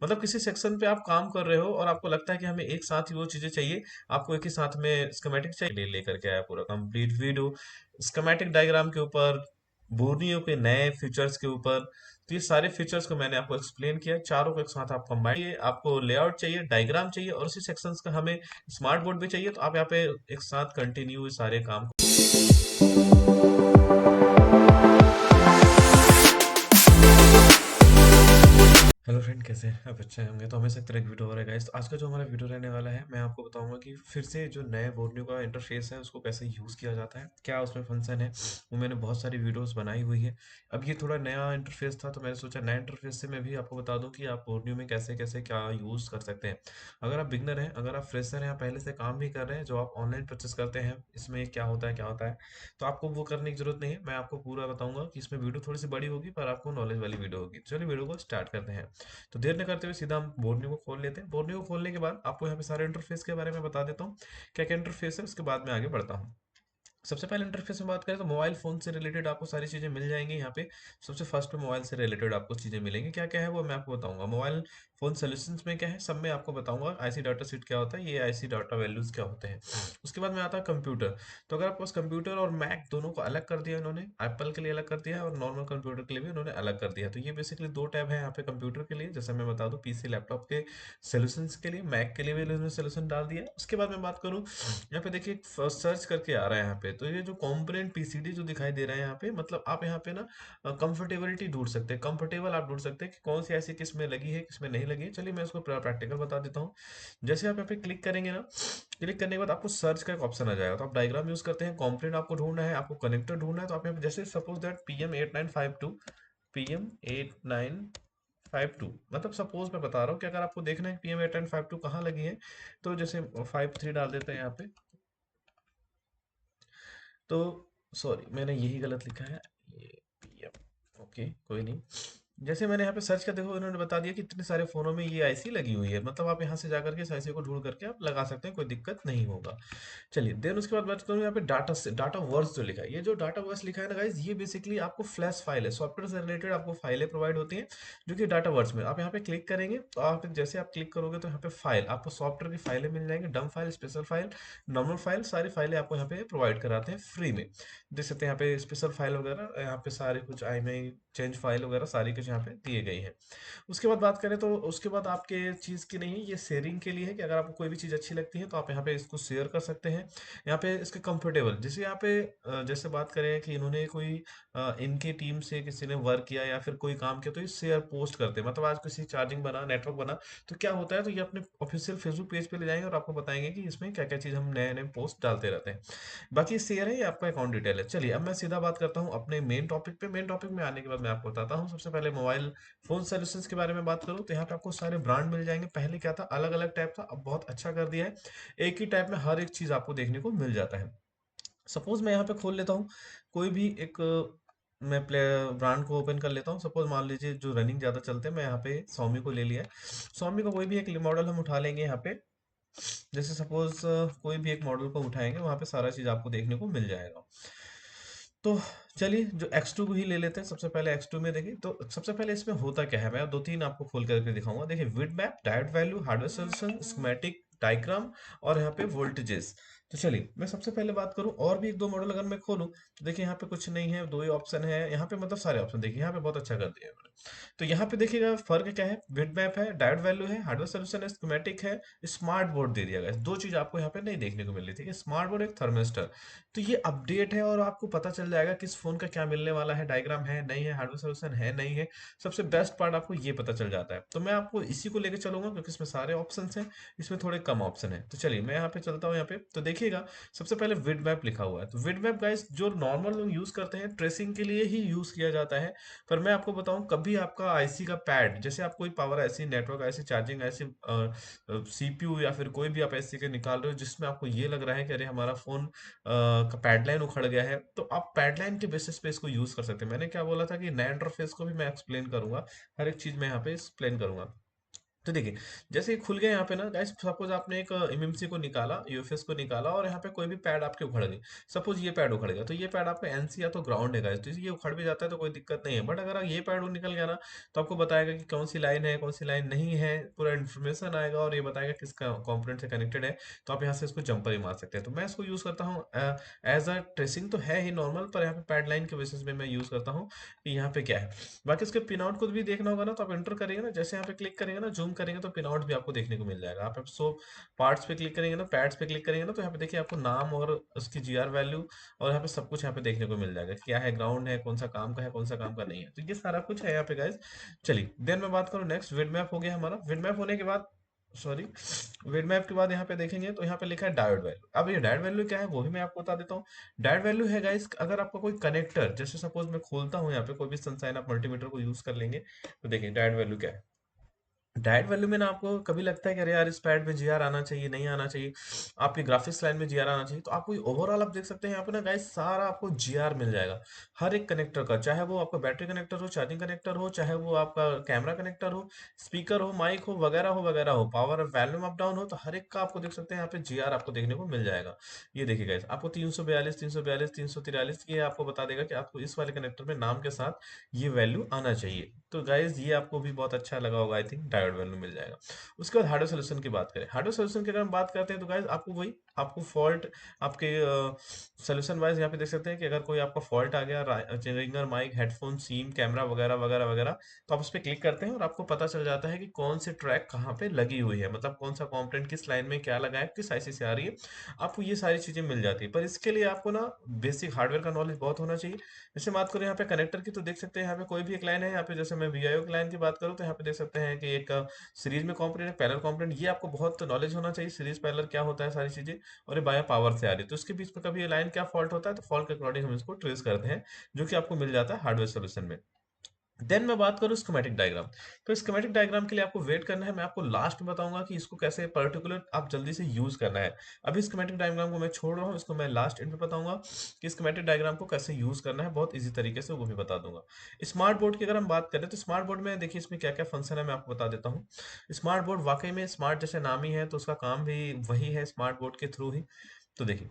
मतलब किसी सेक्शन पे आप काम कर रहे हो और आपको लगता है कि हमें एक साथ ही वो चीजें चाहिए, आपको एक ही साथ में स्कीमेटिक चाहिए, लेकर के आया पूरा कंप्लीट वीडियो स्कीमेटिक डायग्राम के ऊपर, बोर्नियो के नए फीचर्स के ऊपर। तो ये सारे फीचर्स को मैंने आपको एक्सप्लेन किया, चारों को एक साथ आप कंबाइन, आपको लेआउट चाहिए, डायग्राम चाहिए और उसी सेक्शंस का हमें स्मार्ट बोर्ड भी चाहिए, तो आप यहाँ पे एक साथ कंटिन्यू सारे काम। हेलो फ्रेंड, कैसे हैं आप? अच्छे होंगे तो हमेशा तरह एक वीडियो हो रहा है गाइस। तो आज का जो हमारा वीडियो रहने वाला है, मैं आपको बताऊंगा कि फिर से जो नए बोर्नियो का इंटरफेस है उसको कैसे यूज़ किया जाता है, क्या उसमें फंक्शन है। वो मैंने बहुत सारी वीडियोस बनाई हुई है। अब ये थोड़ा नया इंटरफेस था तो मैंने सोचा नया इंटरफेस से मैं भी आपको बता दूं कि आप बोर्नियो में कैसे कैसे क्या यूज़ कर सकते हैं। अगर आप बिगनर हैं, अगर आप फ्रेशर हैं, आप पहले से काम भी कर रहे हैं, जो आप ऑनलाइन परचेस करते हैं, इसमें क्या होता है क्या होता है, तो आपको वो करने की जरूरत नहीं है। मैं आपको पूरा बताऊंगा कि इसमें वीडियो थोड़ी सी बड़ी होगी पर आपको नॉलेज वाली वीडियो होगी। चलिए वीडियो को स्टार्ट करते हैं। तो देर न करते हुए सीधा हम बोर्नियो को खोल लेते हैं। बोर्नियो को खोलने के बाद आपको यहाँ पे सारे इंटरफेस के बारे में बता देता हूँ, क्या क्या इंटरफेस है, उसके बाद मैं आगे बढ़ता हूँ। सबसे पहले इंटरफेस में बात करें तो मोबाइल फोन से रिलेटेड आपको सारी चीजें मिल जाएंगी यहाँ पे। सबसे फर्स्ट पे मोबाइल से रिलेटेड आपको चीजें मिलेंगी, क्या क्या है वो मैं आपको बताऊंगा। मोबाइल फोन सोल्यूशंस में क्या है सब मैं आपको बताऊंगा। आईसी डाटा सीट क्या होता है, ये आईसी डाटा वैल्यूज क्या होते हैं। उसके बाद में आता है कंप्यूटर। तो अगर आपके पास कंप्यूटर और मैक दोनों को अलग कर दिया इन्होंने, एप्पल के लिए अलग कर दिया है और नॉर्मल कंप्यूटर के लिए भी उन्होंने अलग कर दिया है। तो ये बेसिकली दो टैब है यहाँ पे कंप्यूटर के लिए, जैसे मैं बता दूं पीसी लैपटॉप के सोल्यूशंस के लिए, मैक के लिए भी इन्होंने सोल्यूशन डाल दिया है। उसके बाद मैं बात करूँ, यहाँ पे देखिए सर्च करके आ रहा है यहाँ पे, तो ये जो कंपोनेंट पीसीडी जो दिखाई दे रहा है यहाँ पे, मतलब आप यहाँ पे ना कंफर्टेबिलिटी ढूंढ सकते हैं, कंफर्टेबल आप ढूंढ सकते हैं कि कौन सी ऐसी किस में लगी है किस में नहीं लगी है। चलिए मैं उसको प्रैक्टिकल बता देता हूँ। जैसे आप यहाँ पे क्लिक करेंगे ना, क्लिक करने के बाद आपको सर्च का एक ऑप्शन आ जाएगा। तो आप डायग्राम यूज करते हैं, कंपोनेंट आपको ढूंढना है, आपको कनेक्टर ढूंढना है, तो आप यहाँ पे जैसे सपोज दैट PM8952 मतलब सपोज मैं बता रहा हूँ कि अगर आपको देखना है PM8952 कहाँ लगी है, तो जैसे 53 डाल देते हैं यहाँ पे। तो सॉरी मैंने यही गलत लिखा है, ये पीएम, ओके कोई नहीं। जैसे मैंने यहाँ पे सर्च किया, देखो इन्होंने बता दिया कि इतने सारे फोनों में ये आईसी लगी हुई है, मतलब आप यहाँ से जाकर के इस आईसी को ढूंढ करके आप लगा सकते हैं, कोई दिक्कत नहीं होगा। चलिए देन उसके बाद बात करूँ यहाँ पे डाटा से, डाटा वर्स जो लिखा है, ये जो डाटा वर्स लिखा है ना गाइज, ये बेसिकली आपको फ्लैश फाइल है, सॉफ्टवेयर से रिलेटेड आपको फाइलें प्रोवाइड होती हैं जो कि डाटा वर्स में। आप यहाँ पे क्लिक करेंगे तो आप जैसे आप क्लिक करोगे तो यहाँ पे फाइल आपको सॉफ्टवेयर की फाइलें मिल जाएंगी, डम file, special file, normal file, सारी फाइलें आपको यहाँ पे प्रोवाइड कराते हैं फ्री में। देख सकते हैं यहाँ पे स्पेशल फाइल वगैरह, यहाँ पे सारे कुछ आई में चेंज फाइल वगैरह सारी कुछ यहाँ पे दिए गई है। उसके बाद बात करें तो उसके बाद आपके चीज़ की नहीं है, ये शेयरिंग के लिए है कि अगर आपको कोई भी चीज़ अच्छी लगती है तो आप यहाँ पे इसको शेयर कर सकते हैं। यहाँ पे इसके कंफर्टेबल, जैसे यहाँ पे जैसे बात करें कि इन्होंने कोई इनकी टीम से किसी ने वर्क किया या फिर कोई काम किया तो ये शेयर पोस्ट करते हैं, मतलब आज किसी चार्जिंग बना, नेटवर्क बना, तो क्या होता है, तो ये अपने ऑफिशियल फेसबुक पेज पे ले जाएंगे और आपको बताएंगे कि इसमें क्या क्या चीज़ हम नए नए पोस्ट डालते रहते हैं। बाकी शेयर है, ये आपका अकाउंट डिटेल है। चलिए अब मैं सीधा बात करता हूँ अपने मेन टॉपिक पे। मेन टॉपिक में आने के बाद मैं आपको बताता हूँ, सबसे पहले मोबाइल फोन सर्विसेज के बारे में बात करूँ तो यहाँ पे आपको सारे ब्रांड मिल जाएंगे। पहले क्या था, अलग अलग टाइप था, अब बहुत अच्छा कर दिया है, एक ही टाइप में हर एक चीज आपको देखने को मिल जाता है। सपोज मैं यहाँ पे खोल लेता हूँ कोई भी एक, मैं प्ले ब्रांड को ओपन कर लेता हूँ। सपोज मान लीजिए जो रनिंग ज्यादा चलते हैं, मैं यहाँ पे Xiaomi को ले लिया है। Xiaomi का कोई भी एक मॉडल हम उठा लेंगे यहाँ पे, जैसे सपोज कोई भी एक मॉडल को उठाएंगे, वहां पे सारा चीज आपको देखने को मिल जाएगा। तो चलिए जो X2 को ही ले लेते हैं। सबसे पहले X2 में देखिए, तो सबसे पहले इसमें होता क्या है, मैं दो तीन आपको खोल करके दिखाऊंगा। देखिए with map, diode value, hardware solution, schematic diagram और यहाँ पे वोल्टेजेस। तो चलिए मैं सबसे पहले बात करूं, और भी एक दो मॉडल अगर मैं खोलूं तो देखिए यहाँ पे कुछ नहीं है, दो ही ऑप्शन है यहाँ पे, मतलब सारे ऑप्शन देखिए यहाँ पे बहुत अच्छा कर दिया है उन्होंने। तो यहाँ पे देखिएगा फर्क क्या है, विड मैप है, डायोड वैल्यू है, हार्डवेयर सोल्यूशन है, स्कीमेटिक है, स्मार्ट बोर्ड दे दिया गया है। दो चीज आपको यहाँ पे नहीं देखने को मिल रही थी, स्मार्ट बोर्ड, एक थर्मिस्टर। तो ये अपडेट है और आपको पता चल जाएगा कि इस फोन का क्या मिलने वाला है, डायग्राम है नहीं है, हार्डवेयर सोल्यूशन है नहीं है। सबसे बेस्ट पार्ट आपको ये पता चल जाता है। तो मैं आपको इसी को लेकर चलूंगा क्योंकि इसमें सारे ऑप्शन हैं, इसमें थोड़े कम ऑप्शन है। तो चलिए मैं यहाँ पे चलता हूँ। यहाँ पे तो देखिएगा सबसे पहले विड मैप लिखा हुआ है। तो विड मैप गाइस जो नॉर्मल लोग यूज करते हैं, ट्रेसिंग के लिए ही यूज किया जाता है। पर मैं आपको बताऊं, कभी आपका आईसी का पैड, जैसे आप कोई power IC, network IC, charging IC, CPU या फिर कोई भी आप ऐसे के निकाल रहे हो जिसमें आपको ये लग रहा है कि अरे हमारा फोन का पैडलाइन उखड़ गया है, तो आप पैडलाइन के बेसिस पे इसको यूज कर सकते हैं। मैंने क्या बोला था कि नए इंटरफेस को भी मैं एक्सप्लेन करूंगा, हर एक चीज मैं यहाँ पे एक्सप्लेन करूंगा। तो देखिए, जैसे ही खुल गया यहाँ पे ना गाइस, सपोज आपने एक एमएमसी को निकाला, यूएफएस को निकाला, और यहाँ पे कोई भी पैड आपके उखड़ गई। सपोज ये पैड उखड़ गया, तो ये पैड आपका एनसी या तो ग्राउंड है गाइस, तो ये उखड़ भी जाता है तो कोई दिक्कत नहीं है। बट अगर ये पैड निकल गया ना, तो आपको बताएगा कि कौन सी लाइन है, कौन सी लाइन नहीं है, पूरा इन्फॉर्मेशन आएगा, और ये बताएगा किस कंपोनेंट से कनेक्टेड है। तो आप यहाँ से इसको जंपर ही मार सकते हैं। तो मैं इसको यूज करता हूँ एज अ ट्रेसिंग, तो है ही नॉर्मल, पर यहाँ पे पैड लाइन के बेसिस पे मैं यूज करता हूँ कि यहाँ पे क्या है। बाकी इसके पिन आउट को भी देखना होगा ना, तो आप एंटर करेंगे ना, जैसे यहाँ पे क्लिक करेंगे ना, जूम करेंगे, तो पिन आउट भी आपको देखने को मिल जाएगा। आप सो पार्ट्स पे क्लिक करेंगे ना, पैड्स पे क्लिक करेंगे ना, तो यहाँ पे देखिए आपको नाम और उसकी जीआर वैल्यू और यहाँ पे सब कुछ यहाँ पे देखने को मिल जाएगा, क्या है, ग्राउंड है, कौन सा काम का है, कौन सा काम का नहीं है। तो ये सारा कुछ है यहाँ पे गाइज। चलिए देन मैं बात करूँ नेक्स्ट, विड मैप हो गया हमारा। विड मैप होने के बाद, सॉरी, विड मैप के बाद यहाँ पे देखेंगे तो यहाँ पे लिखा है डायोड वैल्यू। अब ये डायोड वैल्यू क्या है वो भी मैं आपको बता देता हूँ। डायोड वैल्यू है गाइस, अगर आपका कोई कनेक्टर, जैसे सपोज मैं खोलता हूँ यहाँ पे कोई भी सनसाइन, आप मल्टीमीटर को यूज कर लेंगे, तो देखिए डायोड वैल्यू क्या है। डायरेक्ट वैल्यू में ना आपको कभी लगता है कि अरे यार इस पैड में जीआर आना चाहिए, नहीं आना चाहिए, आपकी ग्राफिक्स लाइन में जीआर आना चाहिए, तो आपको ओवरऑल आप देख सकते हैं यहाँ पे ना गाइस, सारा आपको जीआर मिल जाएगा हर एक कनेक्टर का, चाहे वो आपका बैटरी कनेक्टर हो, चार्जिंग कनेक्टर हो, चाहे वो आपका कैमरा कनेक्टर हो, स्पीकर हो, माइक हो, वगैरह हो, पावर वैल्यूम अप डाउन हो, तो हर एक का आपको देख सकते हैं यहाँ पे जीआर आपको देखने को मिल जाएगा। ये देखिए गाइस, आपको 342, 342, 343, ये आपको बता देगा कि आपको इस वाले कनेक्टर में नाम के साथ ये वैल्यू आना चाहिए। तो गाइज ये आपको भी बहुत अच्छा लगा होगा, आई थिंक डायोड वैल्यू मिल जाएगा। उसके बाद हार्डवेयर सोल्यूशन की बात करें, हार्डवेयर सोल्यूशन की अगर हम बात करते हैं तो गाइज आपको वही, आपको फॉल्ट आपके सोल्यूशन वाइज यहाँ पे देख सकते हैं कि अगर कोई आपका फॉल्ट आ गया, रिंगर, माइक, हेडफोन, सीम, कैमरा वगैरह वगैरह वगैरह, तो आप उस पर क्लिक करते हैं और आपको पता चल जाता है कि कौन से ट्रैक कहाँ पे लगी हुई है, मतलब कौन सा कंपोनेंट किस लाइन में क्या लगा है, किस आईसी से आ रही है, आपको ये सारी चीजें मिल जाती है। पर इसके लिए आपको ना बेसिक हार्डवेयर का नॉलेज बहुत होना चाहिए। जैसे बात करें यहाँ पे कनेक्टर की, तो देख सकते हैं यहाँ पे कोई भी एक लाइन है, यहाँ पे जैसे मैं वीआईओ की लाइन की बात करूँ, तो यहाँ पे देख सकते हैं कि एक सीरीज में कॉम्पोनेंट है, पैरेलल कॉम्पोनेंट, ये आपको बहुत नॉलेज होना चाहिए, सीरीज पैरेलल क्या होता है, सारी चीजें। और ये बायो पावर से आ रही है, तो इसके बीच में कभी ये लाइन क्या फॉल्ट होता है, तो फॉल्ट के अकॉर्डिंग हम इसको ट्रेस करते हैं, जो कि आपको मिल जाता है हार्डवेयर सोल्यूशन में। देन मैं बात करूँ स्कीमेटिक डायग्राम, तो स्कीमेटिक डायग्राम के लिए आपको वेट करना है, मैं आपको लास्ट में बताऊंगा कि इसको कैसे पर्टिकुलर आप जल्दी से यूज करना है। अभी स्कीमेटिक डायग्राम को मैं छोड़ रहा हूँ, इसको मैं लास्ट एंड में बताऊंगा कि स्कीमेटिक डायग्राम को कैसे यूज करना है, बहुत इजी तरीके से वो भी बता दूंगा। स्मार्ट बोर्ड की अगर हम बात करें, तो स्मार्ट बोर्ड में देखिए इसमें क्या क्या फंक्शन है, मैं आपको बता देता हूँ। स्मार्ट बोर्ड वाकई में स्मार्ट जैसे नाम ही है, तो उसका काम भी वही है, स्मार्ट बोर्ड के थ्रू ही। तो देखिए,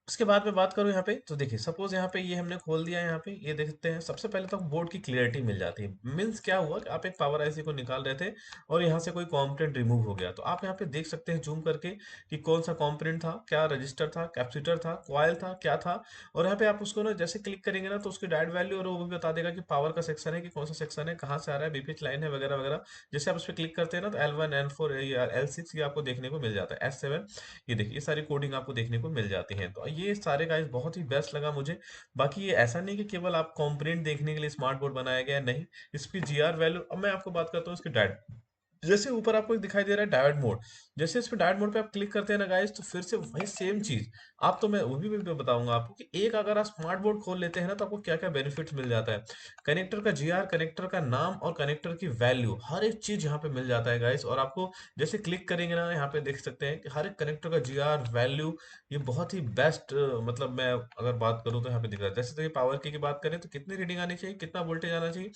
उसके बाद मैं बात करूं यहाँ पे, तो देखिए सपोज यहाँ पे ये हमने खोल दिया, यहाँ पे ये देख सकते हैं, सबसे पहले तो बोर्ड की क्लियरिटी मिल जाती है। मीन्स क्या हुआ कि आप एक पावर आईसी को निकाल रहे थे और यहाँ से कोई कंपोनेंट रिमूव हो गया, तो आप यहाँ पे देख सकते हैं जूम करके कि कौन सा कंपोनेंट था, क्या रजिस्टर था, कैपेसिटर था, कॉइल था, क्या था। और यहाँ पे आप उसको ना जैसे क्लिक करेंगे ना, तो उसकी डायोड वैल्यू और वो भी बता देगा कि पावर का सेक्शन है कि कौन सा सेक्शन है, कहाँ से आ रहा है, बीपीएच लाइन है वगैरह वगैरह। जैसे आप उस पर क्लिक करते हैं ना, तो L1, L4 या L6 ये आपको देखने को मिल जाता है, S7, ये देखिए ये सारी कोडिंग आपको देखने को मिल जाती है। तो ये सारे गाइस बहुत ही बेस्ट लगा मुझे। बाकी ये ऐसा नहीं कि केवल आप कंपोनेंट देखने के लिए स्मार्ट बोर्ड बनाया गया है, नहीं, इसकी जीआर वैल्यू। अब मैं आपको बात करता हूँ इसके डायरेक्ट, जैसे ऊपर आपको एक दिखाई दे रहा है डायोड मोड, जैसे इस पे डायोड मोड पे आप क्लिक करते हैं ना गाइस, तो फिर से वही सेम चीज, आप तो मैं वो भी मैं बताऊंगा आपको कि एक अगर आप स्मार्ट बोर्ड खोल लेते हैं ना, तो आपको क्या क्या बेनिफिट्स मिल जाता है। कनेक्टर का जीआर, कनेक्टर का नाम और कनेक्टर की वैल्यू, हर एक चीज यहाँ पे मिल जाता है गाइस। और आपको जैसे क्लिक करेंगे ना, यहाँ पे देख सकते हैं कि हर एक कनेक्टर का जीआर वैल्यू, ये बहुत ही बेस्ट, मतलब मैं अगर बात करूँ तो यहाँ पे दिख रहा है। जैसे तो पावर की बात करें तो कितनी रीडिंग आनी चाहिए, कितना वोल्टेज आना चाहिए,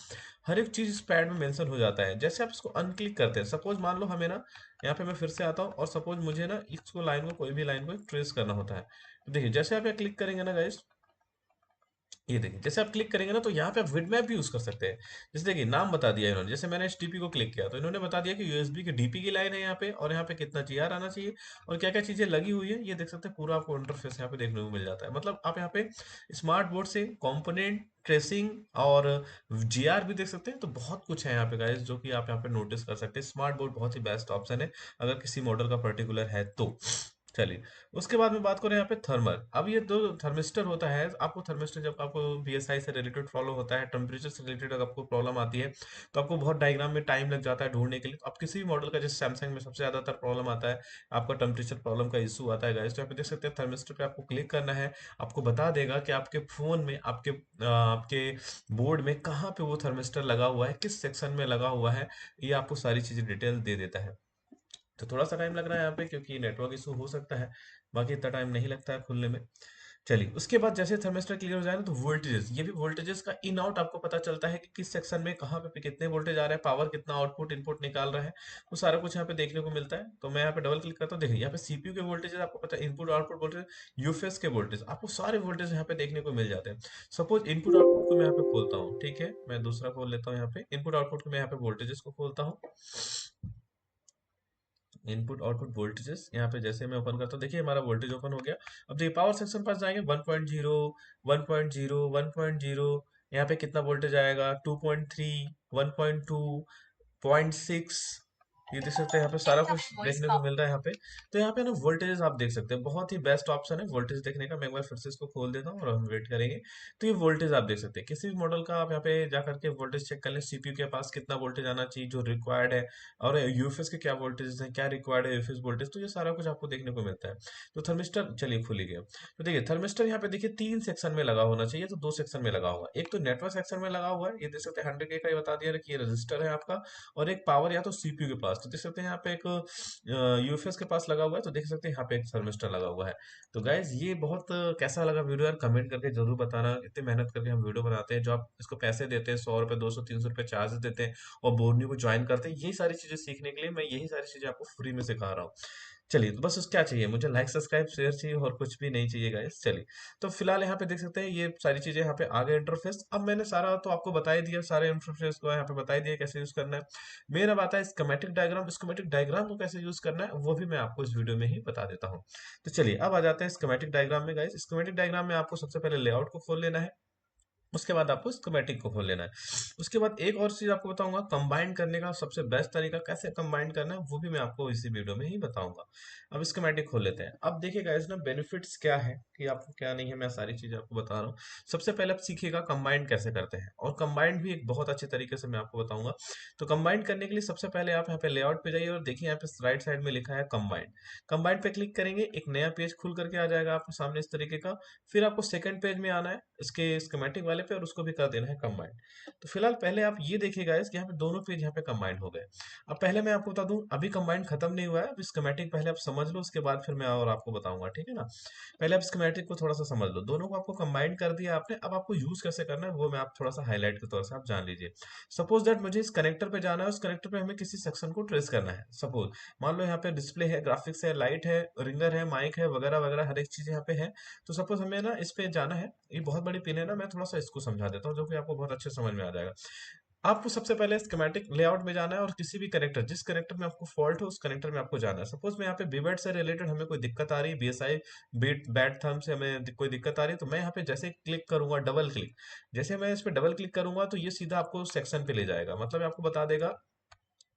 हर एक चीज इस पैड में मेंशन हो जाता है। जैसे आप इसको अनक्लिक करते हैं, सपोज मान लो हमें ना, यहाँ पे मैं फिर से आता हूँ, और सपोज मुझे ना इसको लाइन को, कोई भी लाइन को ट्रेस करना होता है, तो देखिए जैसे आप यहाँ क्लिक करेंगे ना गाइस, ये देखिए जैसे आप क्लिक करेंगे ना, तो यहाँ पे आप विड मैप भी यूज कर सकते हैं। जैसे देखिए नाम बता दिया इन्होंने, जैसे मैंने इस टीपी को क्लिक किया, तो इन्होंने बता दिया कि यूएसबी की डीपी की लाइन है यहाँ पे, और यहाँ पे कितना जीआर आना चाहिए, और क्या क्या चीजें लगी हुई है, ये देख सकते हैं। पूरा आपको इंटरफेस यहाँ पे देखने को मिल जाता है। मतलब आप यहाँ पे स्मार्ट बोर्ड से कंपोनेंट ट्रेसिंग और जीआर भी देख सकते हैं। तो बहुत कुछ है यहाँ पे गाइस, जो कि आप यहाँ पे नोटिस कर सकते हैं। स्मार्ट बोर्ड बहुत ही बेस्ट ऑप्शन है अगर किसी मॉडल का पर्टिकुलर है तो। चलिए, उसके बाद में बात करें यहाँ पे थर्मल। अब ये दो थर्मिस्टर होता है, आपको थर्मिस्टर जब आपको बीएसआई से रिलेटेड प्रॉब्लम होता है, टेम्परेचर से रिलेटेड अगर आपको प्रॉब्लम आती है, तो आपको बहुत डायग्राम में टाइम लग जाता है ढूंढने के लिए। तो आप किसी भी मॉडल का, जैसे सैमसंग में सबसे ज्यादातर प्रॉब्लम आता है, आपका टेम्परेचर प्रॉब्लम का इशू आता है गाइस, तो यहाँ पे देख सकते हैं थर्मिस्टर पे आपको क्लिक करना है, आपको बता देगा कि आपके फोन में, आपके बोर्ड में कहाँ पे वो थर्मिस्टर लगा हुआ है, किस सेक्शन में लगा हुआ है, ये आपको सारी चीजें डिटेल दे देता है। तो थोड़ा सा टाइम लग रहा है यहाँ पे, क्योंकि नेटवर्क इशू हो सकता है, बाकी इतना टाइम नहीं लगता है खुलने में। चलिए उसके बाद जैसे थर्मिस्टर क्लियर हो जाए ना, तो वोल्टेजेस, ये भी वोल्टेजेस का इन आउट आपको पता चलता है कि किस सेक्शन में कहाँ पे कितने वोल्टेज आ रहे हैं, पावर कितना आउटपुट इनपुट निकाल रहा है, वो सारा कुछ यहाँ पे देखने को मिलता है। तो मैं यहाँ पे डबल क्लिक करता हूँ, देखिए यहाँ पे सीपीयू के वोल्टेज आपको पता है, इनपुट आउटपुट वोल्टेज, यूएफएस के वोल्टेज, आपको सारे वोल्टेज यहाँ पे देखने को मिल जाते हैं। सपोज इनपुट आउटपुट को मैं यहाँ पे खोलता हूँ, ठीक है, मैं दूसरा खोल लेता हूँ, यहाँ पे इनपुट आउटपुट को मैं यहाँ पे वोल्टेजेस को खोलता हूँ, इनपुट आउटपुट वोल्टेजेस यहाँ पे जैसे मैं ओपन करता हूँ, देखिए हमारा वोल्टेज ओपन हो गया। अब देखिए पावर सेक्शन पास जाएंगे, 1.0, 1.0, 1.0, यहाँ पे कितना वोल्टेज आएगा, 2.3, 1.2, 0.6, ये देख सकते हैं यहाँ पे सारा कुछ देखने को मिल रहा है यहाँ पे। तो यहाँ पे ना वोल्टेजेस आप देख सकते हैं, बहुत ही बेस्ट ऑप्शन है वोल्टेज देखने का। मैं एक बार फिर से इसको खोल देता हूँ और हम वेट करेंगे। तो ये वोल्टेज आप देख सकते हैं, किसी भी मॉडल का आप यहाँ पे जा करके वोल्टेज चेक कर लें, सीपीयू के पास कितना वोल्टेज आना चाहिए जो रिक्वायर्ड है, और यूएफएस के क्या वोल्टेज है, क्या रिक्वायर्ड है यूएफएस वोल्टेज, तो ये सारा कुछ आपको देखने को मिलता है। तो थर्मिस्टर चलिए खुल ही गया। तो देखिए थर्मिस्टर यहाँ पे देखिए 3 सेक्शन में लगा होना चाहिए, तो 2 सेक्शन में लगा हुआ है। एक तो नेटवर्क सेक्शन में लगा हुआ है, ये देख सकते हैं 100K का, ये बता दिया कि ये रजिस्टर है आपका, और एक पावर या तो सीपीयू के पास, तो देख सकते हैं यहाँ पे एक यूएफएस के पास लगा हुआ है, तो देख सकते हैं यहाँ पे एक थर्मिस्टर लगा हुआ है। तो गाइज ये बहुत कैसा लगा वीडियो यार, कमेंट करके जरूर बताना। इतनी मेहनत करके हम वीडियो बनाते हैं, जो आप इसको पैसे देते हैं, 100 रुपए, 200, 300 रुपए चार्ज देते हैं, और बोर्डनी को ज्वाइन करते हैं, यही सारी चीजें सीखने के लिए मैं यही सारी चीजें आपको फ्री में सिखा रहा हूँ। चलिए तो बस क्या चाहिए मुझे, लाइक सब्सक्राइब शेयर चाहिए, और कुछ भी नहीं चाहिए गाइस। चलिए तो फिलहाल यहाँ पे देख सकते हैं ये सारी चीजें यहाँ पे आ गए इंटरफेस। अब मैंने सारा तो आपको बता ही दिया, सारे इंटरफेस को यहाँ पे बता ही दिया कैसे यूज करना है। मेन अब आता है स्कीमेटिक डायग्राम, स्कीमेटिक डायग्राम को कैसे यूज करना है वो भी मैं आपको इस वीडियो में ही बता देता हूँ। तो चलिए अब आ जाते हैं स्कीमेटिक डायग्राम में गाइस। स्कीमेटिक डायग्राम में आपको सबसे पहले लेआउट को खोल लेना है, उसके बाद आपको स्कीमेटिक को खोल लेना है। उसके बाद एक और चीज आपको बताऊंगा, कंबाइन करने का सबसे बेस्ट तरीका कैसे कंबाइन करना है वो भी मैं आपको इसी वीडियो में ही बताऊंगा। अब स्कीमेटिक खोल लेते हैं। अब देखिए गाइस ना बेनिफिट्स क्या है कि आपको क्या नहीं है, मैं सारी चीजें आपको बता रहा हूँ। सबसे पहले आप सीखिएगा कंबाइन कैसे करते हैं, और कंबाइन भी एक बहुत अच्छे तरीके से मैं आपको बताऊंगा। तो कंबाइन करने के लिए सबसे पहले आप यहाँ पे लेआउट पे जाइए, और देखिए यहाँ पे राइट साइड में लिखा है कंबाइन। कंबाइन पे क्लिक करेंगे, एक नया पेज खुल करके आ जाएगा आपके सामने इस तरीके का। फिर आपको सेकंड पेज में आना है इसके स्कीमेटिक वाले पे, और उसको भी कर देना है कंबाइन। तो फिलहाल पहले आप ये देखिएगा इस यहाँ पे दोनों पेज यहाँ पे कंबाइन हो गए। अब पहले मैं आपको बता दूं, अभी कंबाइन खत्म नहीं हुआ है, अभी स्कीमेटिक पहले आप समझ लो, उसके बाद फिर मैं और आपको बताऊंगा, ठीक है ना। पहले आप स्कीमेटिक को थोड़ा सा समझ लो, दोनों को आपको कंबाइन कर दिया आपने। अब आपको यूज कैसे करना है वो मैं आप थोड़ा सा हाईलाइट के तौर से आप जान लीजिए। सपोज दैट मुझे इस कनेक्टर पे जाना है, उस कनेक्टर पे हमें किसी सेक्शन को ट्रेस करना है। सपोज मान लो यहाँ पे डिस्प्ले है, ग्राफिक्स है, लाइट है, रिंगर है, माइक है, वगैरह वगैरह हर एक चीज यहाँ पे है। तो सपोज हमें ना इस पे जाना है, ये बहुत बड़ी पिन है ना, मैं थोड़ा सा इसको समझा देता हूँ जो कि आपको बहुत अच्छे समझ में आ जाएगा। आपको सबसे पहले स्कीमेटिक लेआउट में जाना है, और किसी भी कनेक्टर, जिस कनेक्टर में आपको फॉल्ट हो उस कनेक्टर में आपको जाना है। सपोज मैं यहाँ पे बीबेट से रिलेटेड हमें कोई दिक्कत आ रही है, बीएसआई बीट बैट थंब से हमें कोई दिक्कत आ रही है, तो मैं यहाँ पे जैसे क्लिक करूंगा, डबल क्लिक, जैसे मैं इस पे डबल क्लिक करूंगा तो ये सीधा आपको सेक्शन पे ले जाएगा, मतलब आपको बता देगा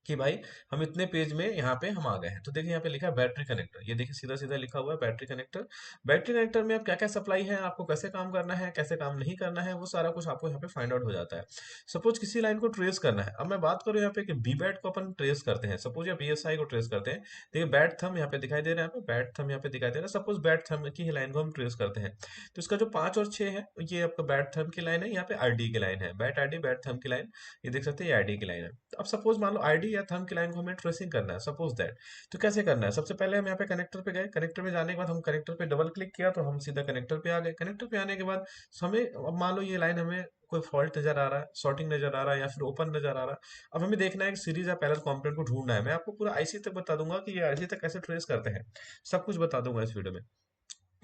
कि भाई हम इतने पेज में यहाँ पे हम आ गए हैं। तो देखिए यहाँ पे लिखा है बैटरी कनेक्टर, ये देखिए सीधा सीधा लिखा हुआ है बैटरी कनेक्टर। बैटरी कनेक्टर में अब क्या क्या सप्लाई है, आपको कैसे काम करना है, कैसे काम नहीं करना है, वो सारा कुछ आपको यहाँ पे फाइंड आउट हो जाता है। सपोज किसी लाइन को ट्रेस करना है, अब मैं बात करूँ यहाँ पे कि बी बैट को अपन ट्रेस करते हैं, सपोज या बीएसआई को ट्रेस करते हैं। देखिए बैट थम यहाँ पे दिखाई दे रहा है, बैट थम यहाँ पे दिखाई दे रहा है। सपोज बैट थम की लाइन को हम ट्रेस करते हैं, तो इसका जो 5 और 6 है, ये आपका बैट थम की लाइन है, यहाँ पे आरडी की लाइन है, बैट आरडी बैट थम की लाइन, ये देख सकते हैं ये आईडी की लाइन है। तो अब सपोज मान लो आईडी या थंब की लाइन को हमें ट्रेसिंग करना है, सपोज दैट। तो कैसे करना है, सबसे पहले हम यहाँ पे कनेक्टर पे गए, कनेक्टर में जाने के बाद हम कनेक्टर पे डबल क्लिक किया तो हम सीधा कनेक्टर पे आ गए। कनेक्टर पे आने के बाद हमें, अब मान लो ये लाइन हमें कोई फॉल्ट नजर आ रहा है, शॉर्टिंग नजर आ रहा है, या फिर ओपन नजर आ रहा है। अब हमें देखना है कि सीरीज या पैरेलल कंपोनेंट को ढूंढना है। मैं आपको पूरा आईसी तक बता दूंगा कि ये आईसी तक कैसे ट्रेस करते हैं, सब कुछ बता दूंगा इस वीडियो में।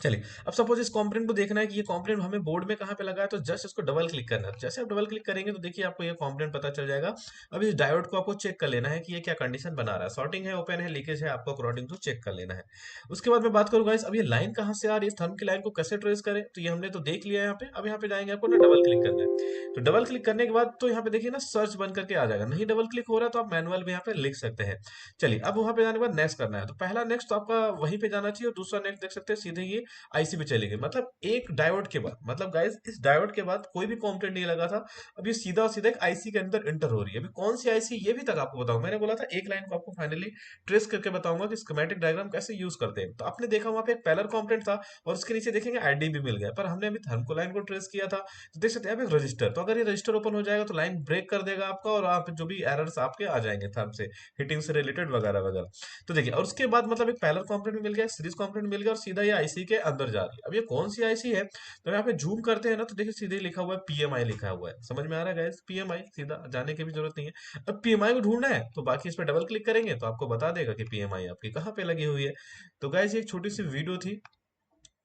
चलिए अब सपोज इस कंपोनेंट को देखना है कि ये कंपोनेंट हमें बोर्ड में कहाँ पे लगा है, तो जस्ट इसको डबल क्लिक करना है। जैसे आप डबल क्लिक करेंगे तो देखिए आपको ये कंपोनेंट पता चल जाएगा। अब इस डायोड को आपको चेक कर लेना है कि ये क्या कंडीशन बना रहा है, शॉर्टिंग है, ओपन है, लीकेज है, आपको अकॉर्डिंग टू चेक कर लेना है। उसके बाद मैं बात करूंगा इस, अब ये लाइन कहाँ से आ रही है, इस थंब की लाइन को कैसे ट्रेस करें, तो ये हमने तो देख लिया है यहाँ पे। अब यहाँ पे जाएंगे, आपको ना डबल क्लिक करना है। तो डबल क्लिक करने के बाद तो यहाँ पे देखिए ना सर्च बन करके आ जाएगा, नहीं डबल क्लिक हो रहा तो आप मैनुअल भी यहाँ पे लिख सकते हैं। चलिए अब वहां पे जाने के बाद नेक्स्ट करना है, तो पहला नेक्स्ट तो आपका वहीं पे जाना चाहिए, और दूसरा नेक्स्ट देख सकते हैं सीधे ये आईसी पे चली गई। मतलब एक डायोड के बाद, मतलब गाइस इस डायोड के बाद कोई भी कंपोनेंट नहीं लगा था, अब ये सीधा सीधा एक आईसी के अंदर इंटर हो रही है। अभी कौन सी आईसी ये भी तक आपको बताऊंगा, मैंने बोला था एक लाइन को आपको फाइनली ट्रेस करके बताऊंगा कि स्कीमेटिक डायग्राम कैसे यूज करते हैं। तो आपने देखा वहां पे एक पैरेलल कंपोनेंट था, और उसके नीचे देखेंगे आईडी भी मिल गया, पर हमने अभी थर्मको लाइन को ट्रेस किया था। तो देख सकते हैं आप एक रजिस्टर, तो अगर ये रजिस्टर ओपन हो जाएगा तो लाइन ब्रेक कर देगा आपका, और आप जो भी एरर्स आपके आ जाएंगे थर्म से, हिटिंग से रिलेटेड वगैरह वगैरह। तो देखिए, और उसके बाद मतलब एक पैरेलल कंपोनेंट मिल गया, एक सीरीज कंपोनेंट मिल गया, और सीधा ये आईसी के अंदर जा रही है। अब ये कौन सी आईसी है, तो यहाँ पे जूम करते हैं ना, तो देखिए सीधे लिखा हुआ है पीएमआई लिखा हुआ है। समझ में आ रहा है गाइस, पीएमआई, सीधा जाने की भी जरूरत नहीं है। अब पीएमआई को ढूंढना है तो बाकी इस पर डबल क्लिक करेंगे तो आपको बता देगा कि पीएमआई आपकी कहाँ पे लगी हुई है। तो गाइस ये एक छोटी सी वीडियो थी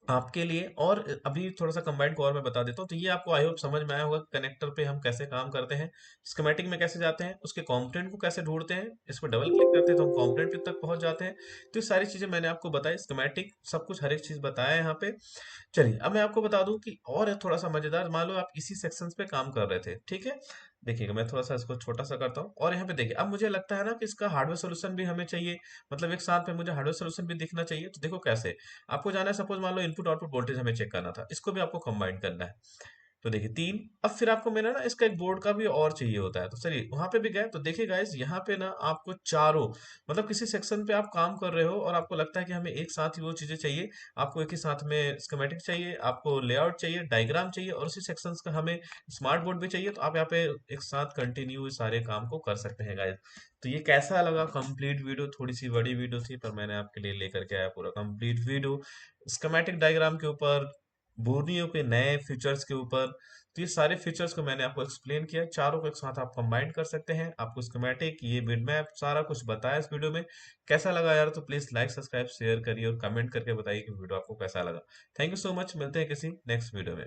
आपके लिए। और अभी थोड़ा सा कंबाइंड को और मैं बता देता हूँ, तो ये आपको आई होप समझ में आया होगा कनेक्टर पे हम कैसे काम करते हैं, स्कीमेटिक में कैसे जाते हैं, उसके कंपोनेंट को कैसे ढूंढते हैं, इस पर डबल क्लिक करते हैं तो हम कंपोनेंट तक पहुंच जाते हैं। तो ये सारी चीजें मैंने आपको बताई, स्कीमेटिक सब कुछ हर एक चीज बताया है यहाँ पे। चलिए अब मैं आपको बता दूं कि और है थोड़ा सा मजेदार। मान लो आप इसी सेक्शंस पे काम कर रहे थे, ठीक है। देखिएगा मैं थोड़ा सा इसको छोटा सा करता हूँ, और यहाँ पे देखिए अब मुझे लगता है ना कि इसका हार्डवेयर सोल्यूशन भी हमें चाहिए, मतलब एक साथ में मुझे हार्डवेयर सोल्यूशन भी दिखना चाहिए। तो देखो कैसे, आपको जाना है, सपोज मान लो इनपुट आउटपुट वोल्टेज हमें चेक करना था, इसको भी आपको कंबाइन करना है। तो देखिए तीन, अब फिर आपको मैंने ना इसका एक बोर्ड का भी और चाहिए होता है, तो चलिए वहां पे भी गए। तो देखिए गाइस यहाँ पे ना आपको चारों, मतलब किसी सेक्शन पे आप काम कर रहे हो और आपको लगता है कि हमें एक साथ ही वो चीजें चाहिए, आपको एक ही साथ में स्कीमेटिक चाहिए, आपको लेआउट चाहिए, डायग्राम चाहिए, और उसी सेक्शंस का हमें स्मार्ट बोर्ड भी चाहिए, तो आप यहाँ पे एक साथ कंटिन्यू सारे काम को कर सकते हैं गाइस। तो ये कैसा लगा कंप्लीट वीडियो, थोड़ी सी बड़ी वीडियो थी पर मैंने आपके लिए लेकर के आया पूरा कंप्लीट वीडियो, स्कीमेटिक डायग्राम के ऊपर, बोर्नियो के नए फीचर्स के ऊपर। तो ये सारे फीचर्स को मैंने आपको एक्सप्लेन किया, चारों को एक साथ आप कंबाइन कर सकते हैं, आपको स्कीमेटिक, ये बिटमैप, सारा कुछ बताया इस वीडियो में। कैसा लगा यार, तो प्लीज लाइक सब्सक्राइब शेयर करिए और कमेंट करके बताइए कि वीडियो आपको कैसा लगा। थैंक यू सो मच, मिलते हैं किसी नेक्स्ट वीडियो में।